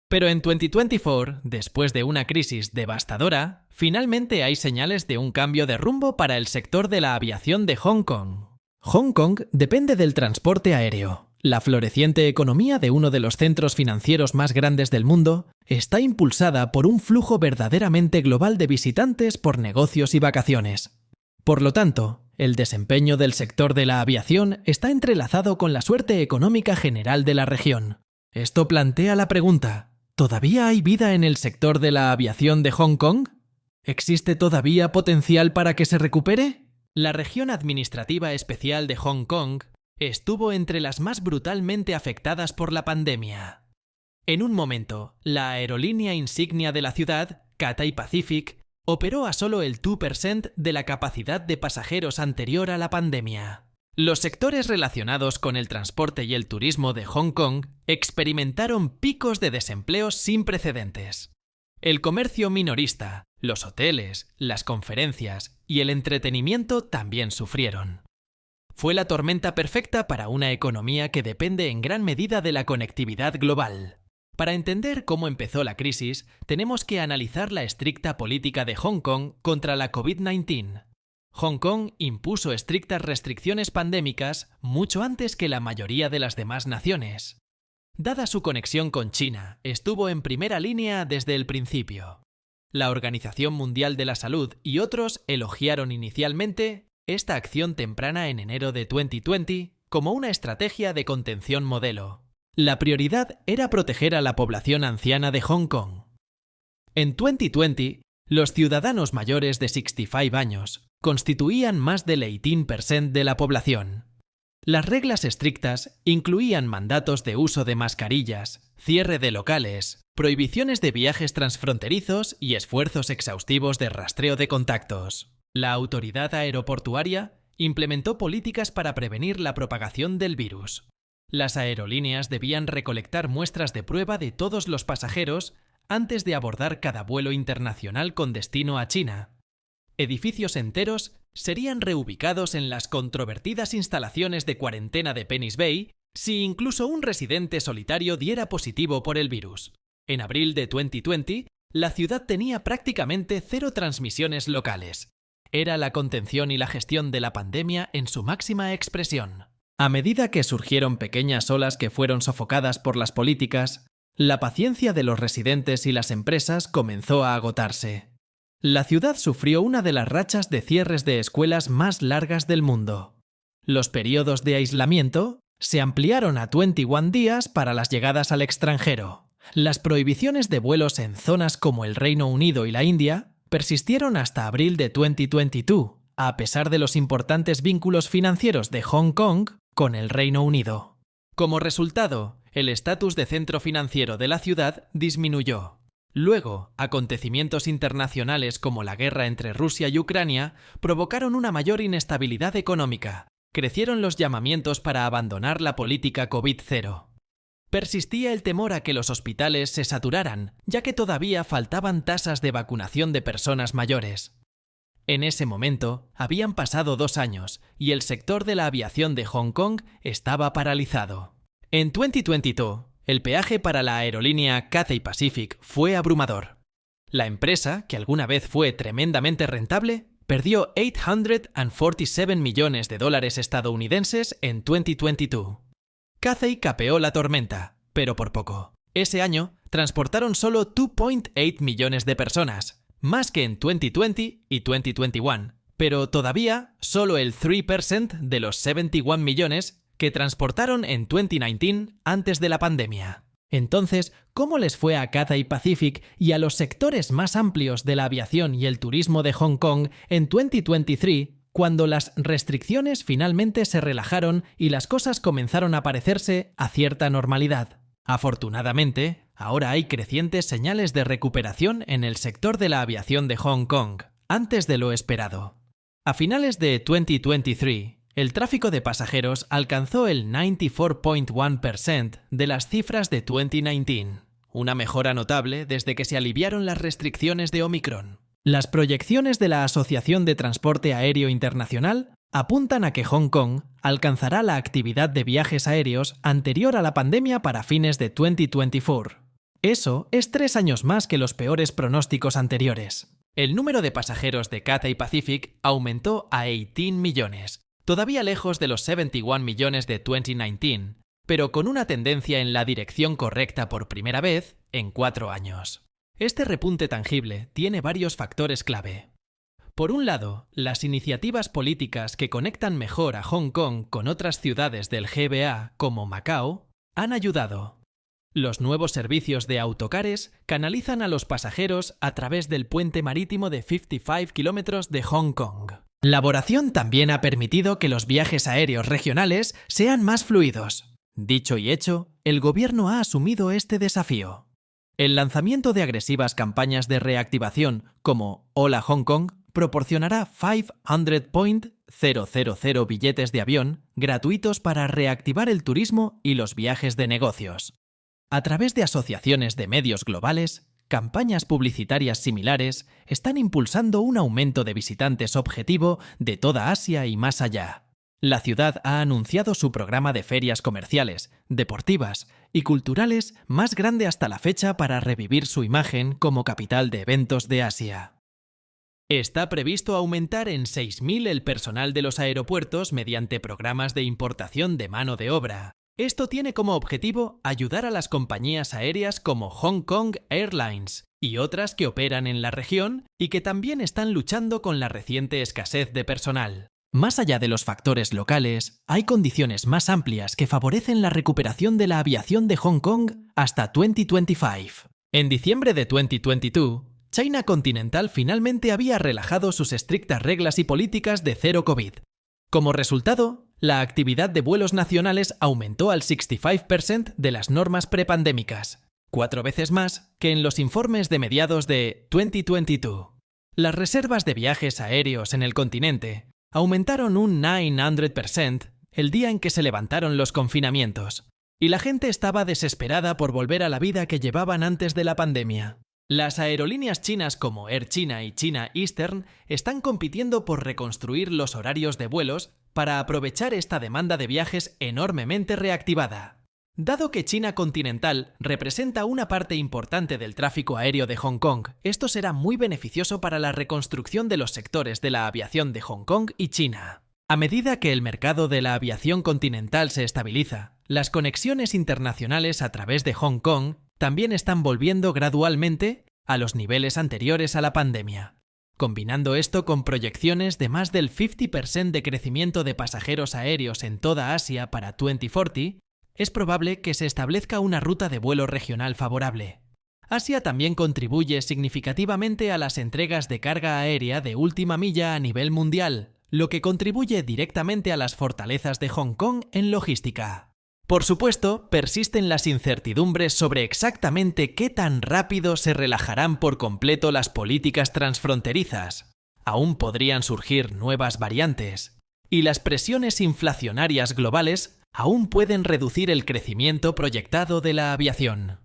Pero en 2024, después de una crisis devastadora, finalmente hay señales de un cambio de rumbo para el sector de la aviación de Hong Kong. Hong Kong depende del transporte aéreo. La floreciente economía de uno de los centros financieros más grandes del mundo está impulsada por un flujo verdaderamente global de visitantes por negocios y vacaciones. Por lo tanto, el desempeño del sector de la aviación está entrelazado con la suerte económica general de la región. Esto plantea la pregunta: ¿todavía hay vida en el sector de la aviación de Hong Kong? ¿Existe todavía potencial para que se recupere? La región administrativa especial de Hong Kong estuvo entre las más brutalmente afectadas por la pandemia. En un momento, la aerolínea insignia de la ciudad, Cathay Pacific, operó a solo el 2% de la capacidad de pasajeros anterior a la pandemia. Los sectores relacionados con el transporte y el turismo de Hong Kong experimentaron picos de desempleo sin precedentes. El comercio minorista, los hoteles, las conferencias y el entretenimiento también sufrieron. Fue la tormenta perfecta para una economía que depende en gran medida de la conectividad global. Para entender cómo empezó la crisis, tenemos que analizar la estricta política de Hong Kong contra la COVID-19. Hong Kong impuso estrictas restricciones pandémicas mucho antes que la mayoría de las demás naciones. Dada su conexión con China, estuvo en primera línea desde el principio. La Organización Mundial de la Salud y otros elogiaron inicialmente esta acción temprana en enero de 2020 como una estrategia de contención modelo. La prioridad era proteger a la población anciana de Hong Kong. En 2020, los ciudadanos mayores de 65 años constituían más del 18% de la población. Las reglas estrictas incluían mandatos de uso de mascarillas, cierre de locales, prohibiciones de viajes transfronterizos y esfuerzos exhaustivos de rastreo de contactos. La autoridad aeroportuaria implementó políticas para prevenir la propagación del virus. Las aerolíneas debían recolectar muestras de prueba de todos los pasajeros antes de abordar cada vuelo internacional con destino a China. Edificios enteros serían reubicados en las controvertidas instalaciones de cuarentena de Penny's Bay si incluso un residente solitario diera positivo por el virus. En abril de 2020, la ciudad tenía prácticamente 0 transmisiones locales. Era la contención y la gestión de la pandemia en su máxima expresión. A medida que surgieron pequeñas olas que fueron sofocadas por las políticas, la paciencia de los residentes y las empresas comenzó a agotarse. La ciudad sufrió una de las rachas de cierres de escuelas más largas del mundo. Los periodos de aislamiento se ampliaron a 21 días para las llegadas al extranjero. Las prohibiciones de vuelos en zonas como el Reino Unido y la India persistieron hasta abril de 2022, a pesar de los importantes vínculos financieros de Hong Kong con el Reino Unido. Como resultado, el estatus de centro financiero de la ciudad disminuyó. Luego, acontecimientos internacionales como la guerra entre Rusia y Ucrania provocaron una mayor inestabilidad económica. Crecieron los llamamientos para abandonar la política COVID-0. Persistía el temor a que los hospitales se saturaran, ya que todavía faltaban tasas de vacunación de personas mayores. En ese momento, habían pasado 2 años y el sector de la aviación de Hong Kong estaba paralizado. En 2022, el peaje para la aerolínea Cathay Pacific fue abrumador. La empresa, que alguna vez fue tremendamente rentable, perdió $847 millones estadounidenses en 2022. Cathay capeó la tormenta, pero por poco. Ese año, transportaron solo 2.8 millones de personas, más que en 2020 y 2021, pero todavía solo el 3% de los 71 millones que transportaron en 2019 antes de la pandemia. Entonces, ¿cómo les fue a Cathay Pacific y a los sectores más amplios de la aviación y el turismo de Hong Kong en 2023, cuando las restricciones finalmente se relajaron y las cosas comenzaron a parecerse a cierta normalidad? Afortunadamente, ahora hay crecientes señales de recuperación en el sector de la aviación de Hong Kong, antes de lo esperado. A finales de 2023, el tráfico de pasajeros alcanzó el 94.1% de las cifras de 2019, una mejora notable desde que se aliviaron las restricciones de Omicron. Las proyecciones de la Asociación de Transporte Aéreo Internacional apuntan a que Hong Kong alcanzará la actividad de viajes aéreos anterior a la pandemia para fines de 2024. Eso es 3 años más que los peores pronósticos anteriores. El número de pasajeros de Cathay Pacific aumentó a 18 millones, todavía lejos de los 71 millones de 2019, pero con una tendencia en la dirección correcta por primera vez en 4 años. Este repunte tangible tiene varios factores clave. Por un lado, las iniciativas políticas que conectan mejor a Hong Kong con otras ciudades del GBA como Macao han ayudado. Los nuevos servicios de autocares canalizan a los pasajeros a través del puente marítimo de 55 kilómetros de Hong Kong. La elaboración también ha permitido que los viajes aéreos regionales sean más fluidos. Dicho y hecho, el gobierno ha asumido este desafío. El lanzamiento de agresivas campañas de reactivación como Hola Hong Kong proporcionará 500.000 billetes de avión gratuitos para reactivar el turismo y los viajes de negocios. A través de asociaciones de medios globales, campañas publicitarias similares están impulsando un aumento de visitantes objetivo de toda Asia y más allá. La ciudad ha anunciado su programa de ferias comerciales, deportivas y culturales más grande hasta la fecha para revivir su imagen como capital de eventos de Asia. Está previsto aumentar en 6.000 el personal de los aeropuertos mediante programas de importación de mano de obra. Esto tiene como objetivo ayudar a las compañías aéreas como Hong Kong Airlines y otras que operan en la región y que también están luchando con la reciente escasez de personal. Más allá de los factores locales, hay condiciones más amplias que favorecen la recuperación de la aviación de Hong Kong hasta 2025. En diciembre de 2022, China Continental finalmente había relajado sus estrictas reglas y políticas de cero COVID. Como resultado, la actividad de vuelos nacionales aumentó al 65% de las normas prepandémicas, 4 veces más que en los informes de mediados de 2022. Las reservas de viajes aéreos en el continente aumentaron un 900% el día en que se levantaron los confinamientos, y la gente estaba desesperada por volver a la vida que llevaban antes de la pandemia. Las aerolíneas chinas como Air China y China Eastern están compitiendo por reconstruir los horarios de vuelos para aprovechar esta demanda de viajes enormemente reactivada. Dado que China Continental representa una parte importante del tráfico aéreo de Hong Kong, esto será muy beneficioso para la reconstrucción de los sectores de la aviación de Hong Kong y China. A medida que el mercado de la aviación continental se estabiliza, las conexiones internacionales a través de Hong Kong también están volviendo gradualmente a los niveles anteriores a la pandemia. Combinando esto con proyecciones de más del 50% de crecimiento de pasajeros aéreos en toda Asia para 2040, es probable que se establezca una ruta de vuelo regional favorable. Asia también contribuye significativamente a las entregas de carga aérea de última milla a nivel mundial, lo que contribuye directamente a las fortalezas de Hong Kong en logística. Por supuesto, persisten las incertidumbres sobre exactamente qué tan rápido se relajarán por completo las políticas transfronterizas. Aún podrían surgir nuevas variantes. Y las presiones inflacionarias globales aún pueden reducir el crecimiento proyectado de la aviación.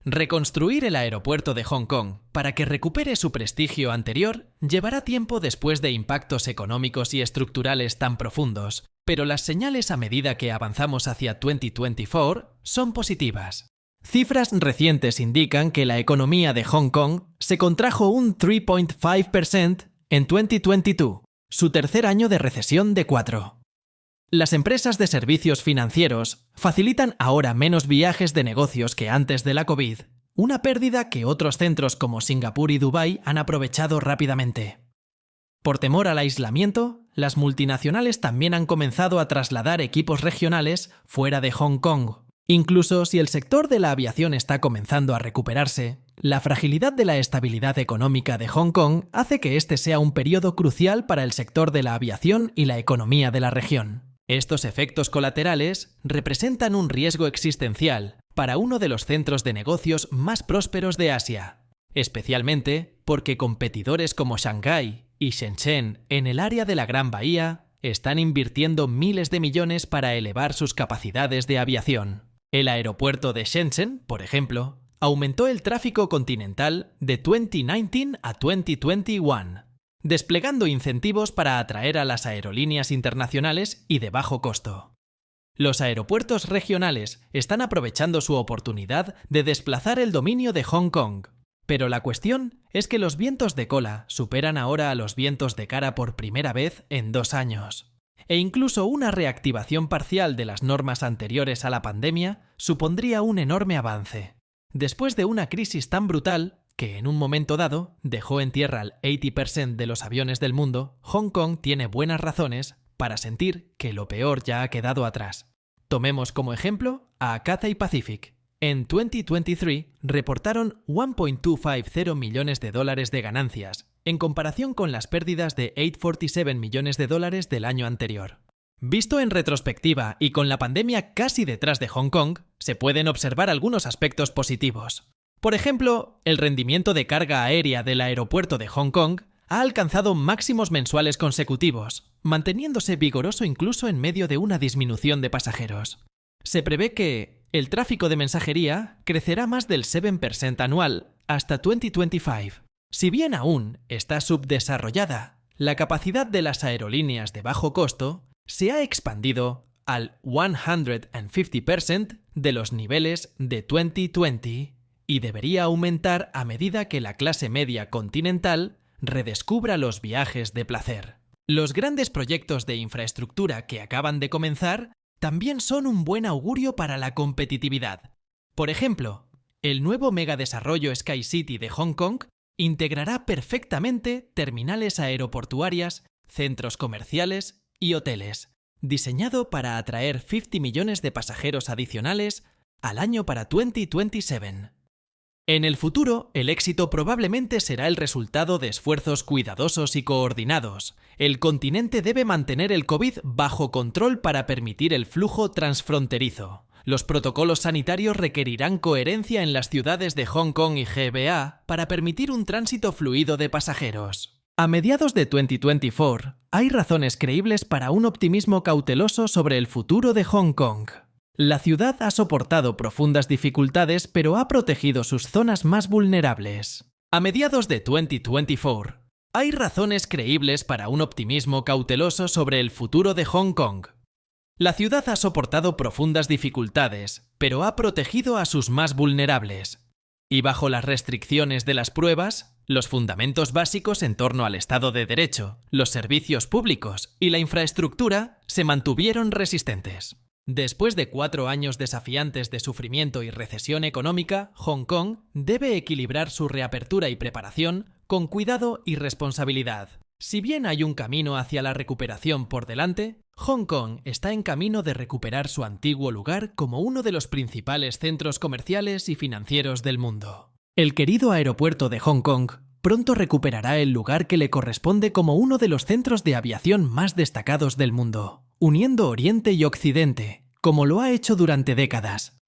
Reconstruir el aeropuerto de Hong Kong para que recupere su prestigio anterior llevará tiempo después de impactos económicos y estructurales tan profundos, pero las señales a medida que avanzamos hacia 2024 son positivas. Cifras recientes indican que la economía de Hong Kong se contrajo un 3.5% en 2022, su tercer año de recesión de 4. Las empresas de servicios financieros facilitan ahora menos viajes de negocios que antes de la COVID, una pérdida que otros centros como Singapur y Dubái han aprovechado rápidamente. Por temor al aislamiento, las multinacionales también han comenzado a trasladar equipos regionales fuera de Hong Kong. Incluso si el sector de la aviación está comenzando a recuperarse, la fragilidad de la estabilidad económica de Hong Kong hace que este sea un periodo crucial para el sector de la aviación y la economía de la región. Estos efectos colaterales representan un riesgo existencial para uno de los centros de negocios más prósperos de Asia, especialmente porque competidores como Shanghái y Shenzhen en el área de la Gran Bahía están invirtiendo miles de millones para elevar sus capacidades de aviación. El aeropuerto de Shenzhen, por ejemplo, aumentó el tráfico continental de 2019 a 2021. Desplegando incentivos para atraer a las aerolíneas internacionales y de bajo costo. Los aeropuertos regionales están aprovechando su oportunidad de desplazar el dominio de Hong Kong. Pero la cuestión es que los vientos de cola superan ahora a los vientos de cara por primera vez en 2 años. E incluso una reactivación parcial de las normas anteriores a la pandemia supondría un enorme avance. Después de una crisis tan brutal, que en un momento dado dejó en tierra al 80% de los aviones del mundo, Hong Kong tiene buenas razones para sentir que lo peor ya ha quedado atrás. Tomemos como ejemplo a Cathay Pacific. En 2023 reportaron $1.250 millones de ganancias, en comparación con las pérdidas de $847 millones del año anterior. Visto en retrospectiva y con la pandemia casi detrás de Hong Kong, se pueden observar algunos aspectos positivos. Por ejemplo, el rendimiento de carga aérea del aeropuerto de Hong Kong ha alcanzado máximos mensuales consecutivos, manteniéndose vigoroso incluso en medio de una disminución de pasajeros. Se prevé que el tráfico de mensajería crecerá más del 7% anual hasta 2025. Si bien aún está subdesarrollada, la capacidad de las aerolíneas de bajo costo se ha expandido al 150% de los niveles de 2020 y debería aumentar a medida que la clase media continental redescubra los viajes de placer. Los grandes proyectos de infraestructura que acaban de comenzar también son un buen augurio para la competitividad. Por ejemplo, el nuevo megadesarrollo Sky City de Hong Kong integrará perfectamente terminales aeroportuarias, centros comerciales y hoteles, diseñado para atraer 50 millones de pasajeros adicionales al año para 2027. En el futuro, el éxito probablemente será el resultado de esfuerzos cuidadosos y coordinados. El continente debe mantener el COVID bajo control para permitir el flujo transfronterizo. Los protocolos sanitarios requerirán coherencia en las ciudades de Hong Kong y GBA para permitir un tránsito fluido de pasajeros. A mediados de 2024, hay razones creíbles para un optimismo cauteloso sobre el futuro de Hong Kong. La ciudad ha soportado profundas dificultades, pero ha protegido sus zonas más vulnerables. A mediados de 2024, hay razones creíbles para un optimismo cauteloso sobre el futuro de Hong Kong. La ciudad ha soportado profundas dificultades, pero ha protegido a sus más vulnerables. Y bajo las restricciones de las pruebas, los fundamentos básicos en torno al Estado de Derecho, los servicios públicos y la infraestructura se mantuvieron resistentes. Después de 4 años desafiantes de sufrimiento y recesión económica, Hong Kong debe equilibrar su reapertura y preparación con cuidado y responsabilidad. Si bien hay un camino hacia la recuperación por delante, Hong Kong está en camino de recuperar su antiguo lugar como uno de los principales centros comerciales y financieros del mundo. El querido aeropuerto de Hong Kong pronto recuperará el lugar que le corresponde como uno de los centros de aviación más destacados del mundo, uniendo Oriente y Occidente, como lo ha hecho durante décadas.